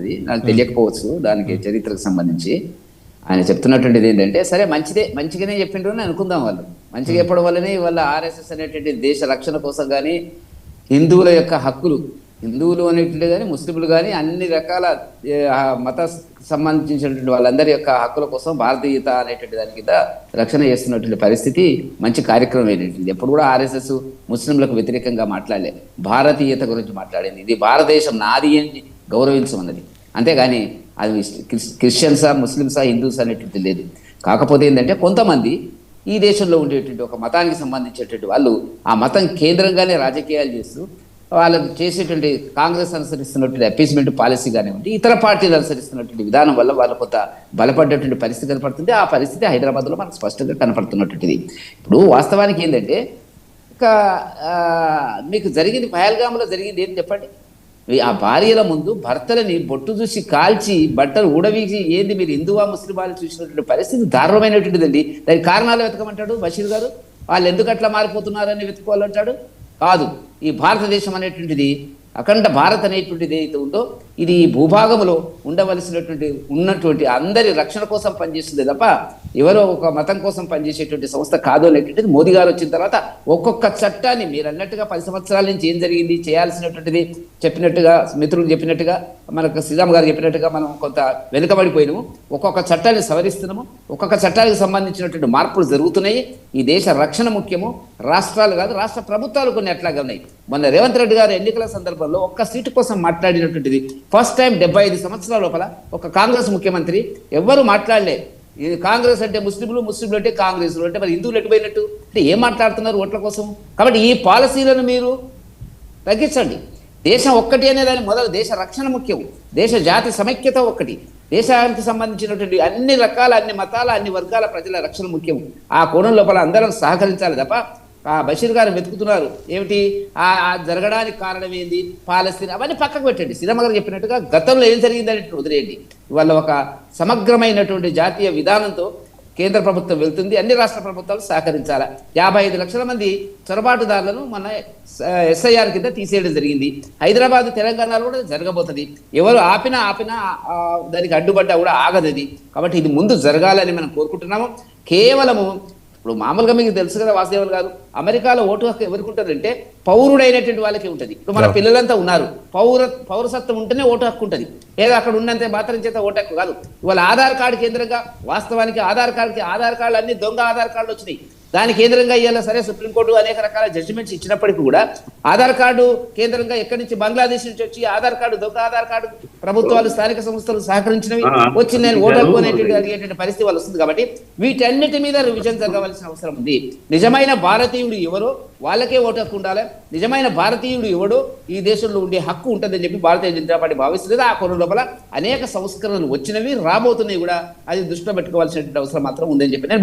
ఉన్నది, నాకు తెలియకపోవచ్చు దానికి చరిత్రకు సంబంధించి. ఆయన చెప్తున్నటువంటిది ఏంటంటే, సరే మంచిగానే చెప్పిండ్రు అని అనుకుందాం. వాళ్ళు మంచిగా చెప్పడం వల్లనే వాళ్ళ ఆర్ఎస్ఎస్ అనేటువంటి దేశ రక్షణ కోసం కానీ, హిందువుల యొక్క హక్కులు, హిందువులు అనేటువంటి కానీ ముస్లింలు కానీ అన్ని రకాల మత సంబంధించినటువంటి వాళ్ళందరి యొక్క హక్కుల కోసం భారతీయత అనేటువంటి దాని కింద రక్షణ చేస్తున్నటువంటి పరిస్థితి మంచి కార్యక్రమం ఏంటంటే, ఎప్పుడు కూడా ఆర్ఎస్ఎస్ ముస్లింలకు వ్యతిరేకంగా మాట్లాడలే, భారతీయత గురించి మాట్లాడింది. ఇది భారతదేశం నాది అని గౌరవించమన్నది, అంతేగాని అది క్రిస్టియన్సా ముస్లిమ్సా హిందూస్ అనేటువంటి లేదు. కాకపోతే ఏంటంటే కొంతమంది ఈ దేశంలో ఉండేటువంటి ఒక మతానికి సంబంధించేటువంటి వాళ్ళు ఆ మతం కేంద్రంగానే రాజకీయాలు చేస్తూ వాళ్ళకు చేసేటువంటి కాంగ్రెస్ అనుసరిస్తున్నటువంటి అపీస్మెంట్ పాలసీ కానివ్వండి, ఇతర పార్టీలు అనుసరిస్తున్నటువంటి విధానం వల్ల వాళ్ళు కొంత బలపడ్డటువంటి పరిస్థితి కనపడుతుంది. ఆ పరిస్థితి హైదరాబాద్లో మనకు స్పష్టంగా కనపడుతున్నటువంటిది. ఇప్పుడు వాస్తవానికి ఏంటంటే, ఇక మీకు జరిగింది పహల్గామ్లో జరిగింది ఏంటి చెప్పండి. ఆ భార్యల ముందు భర్తలని బొట్టు చూసి కాల్చి బట్టలు ఊడవీసి, ఏంది మీరు హిందువా ముస్లిమాలు చూసినటువంటి పరిస్థితి దారుణమైనటువంటిదండి. దానికి కారణాలు వెతకమంటాడు బషీర్ గారు. వాళ్ళు ఎందుకు అట్లా మారిపోతున్నారని వెతుకోవాలంటాడు. కాదు, ఈ భారతదేశం అనేటువంటిది అఖండ భారత్ అనేటువంటిది ఏదైతే ఉందో ఇది ఈ భూభాగంలో ఉన్నటువంటి అందరి రక్షణ కోసం పనిచేస్తుంది తప్ప ఎవరో ఒక మతం కోసం పనిచేసేటువంటి సంస్థ కాదు అనేటువంటిది మోదీ గారు వచ్చిన తర్వాత ఒక్కొక్క చట్టాన్ని మీరు అన్నట్టుగా 10 సంవత్సరాల నుంచి ఏం జరిగింది చేయాల్సినటువంటిది చెప్పినట్టుగా, మిత్రులు చెప్పినట్టుగా, మనకు శ్రీరామ్ గారు చెప్పినట్టుగా మనం కొంత వెనుకబడిపోయినాము. ఒక్కొక్క చట్టాన్ని సవరిస్తున్నాము, ఒక్కొక్క చట్టానికి సంబంధించినటువంటి మార్పులు జరుగుతున్నాయి. ఈ దేశ రక్షణ ముఖ్యము, రాష్ట్రాలు కాదు రాష్ట్ర ప్రభుత్వాలు కొన్ని అట్లాగే ఉన్నాయి. మొన్న రేవంత్ రెడ్డి గారు ఎన్నికల సందర్భంలో ఒక్క సీటు కోసం మాట్లాడినటువంటిది ఫస్ట్ టైం 75 సంవత్సరాల లోపల ఒక కాంగ్రెస్ ముఖ్యమంత్రి ఎవ్వరూ మాట్లాడలే. ఇది కాంగ్రెస్ అంటే ముస్లింలు అంటే కాంగ్రెస్లు అంటే మరి హిందువులు ఎటుపోయినట్టు అంటే ఏం మాట్లాడుతున్నారు ఓట్ల కోసం. కాబట్టి ఈ పాలసీలను మీరు తగ్గించండి. దేశం ఒక్కటి అనే దాని మొదలు దేశ రక్షణ ముఖ్యం, దేశ జాతి సమైక్యత ఒక్కటి, దేశానికి సంబంధించినటువంటి అన్ని రకాల అన్ని మతాల అన్ని వర్గాల ప్రజల రక్షణ ముఖ్యం. ఆ కోణం లోపల అందరం సహకరించాలి తప్ప బషీర్ గారు వెతుకుతున్నారు ఏమిటి జరగడానికి కారణం ఏంది పాలస్తీన్ అవన్నీ పక్కకు పెట్టండి. శ్రీరామ్ గారు చెప్పినట్టుగా గతంలో ఏం జరిగిందని వదిలేయండి. ఇవాళ ఒక సమగ్రమైనటువంటి జాతీయ విధానంతో కేంద్ర ప్రభుత్వం వెళ్తుంది, అన్ని రాష్ట్ర ప్రభుత్వాలు సహకరించాలి. 55 లక్షల మంది చొరబాటుదారులను మన SIR కింద తీసేయడం జరిగింది. హైదరాబాద్ తెలంగాణలో కూడా జరగబోతుంది. ఎవరు ఆపినా దానికి అడ్డుపడ్డా కూడా ఆగదది. కాబట్టి ఇది ముందు జరగాలని మనం కోరుకుంటున్నాము. కేవలము ఇప్పుడు మామూలుగా మీకు తెలుసు కదా వాసుదేవన్ గారు, అమెరికాలో ఓటు హక్కు ఎవరికి ఉంటుందంటే పౌరుడైనటువంటి వాళ్ళకి ఉంటుంది. ఇప్పుడు మన పిల్లలంతా ఉన్నారు, పౌరసత్వం ఉంటేనే ఓటు హక్కు ఉంటుంది. ఏదో అక్కడ ఉన్నంతే మాత్రం చేత ఓటు హక్కు కాదు. ఇవాళ ఆధార్ కార్డు కేంద్రంగా, వాస్తవానికి ఆధార్ కార్డులు అన్ని దొంగ ఆధార్ కార్డులు వచ్చినాయి. దాని కేంద్రంగా ఇవాళ సరే సుప్రీంకోర్టు అనేక రకాల జడ్జిమెంట్స్ ఇచ్చినప్పటికీ కూడా ఆధార్ కార్డు కేంద్రంగా ఎక్కడి నుంచి బంగ్లాదేశ్ నుంచి వచ్చి ఆధార్ కార్డు దొంగ ఆధార్ కార్డు ప్రభుత్వాలు స్థానిక సంస్థలు సహకరించినవి వచ్చి నేను ఓటు హక్కు అనేటువంటి పరిస్థితి వాళ్ళు వస్తుంది. కాబట్టి వీటన్నిటి మీద రివిజన్ జరగవలసిన అవసరం ఉంది. నిజమైన భారతీయుడు ఎవరో వాళ్ళకే ఓటు హక్కు ఉండాలి. నిజమైన భారతీయుడు ఎవడో ఈ దేశంలో ఉండే హక్కు ఉంటుందని చెప్పి భారతీయ జనతా పార్టీ భావిస్తుంది. ఆ కోణం లోపల అనేక సంస్కరణలు వచ్చినవి రాబోతున్నాయి కూడా, అది దృష్టిలో పెట్టుకోవాల్సినటువంటి అవసరం మాత్రం ఉందని చెప్పి నేను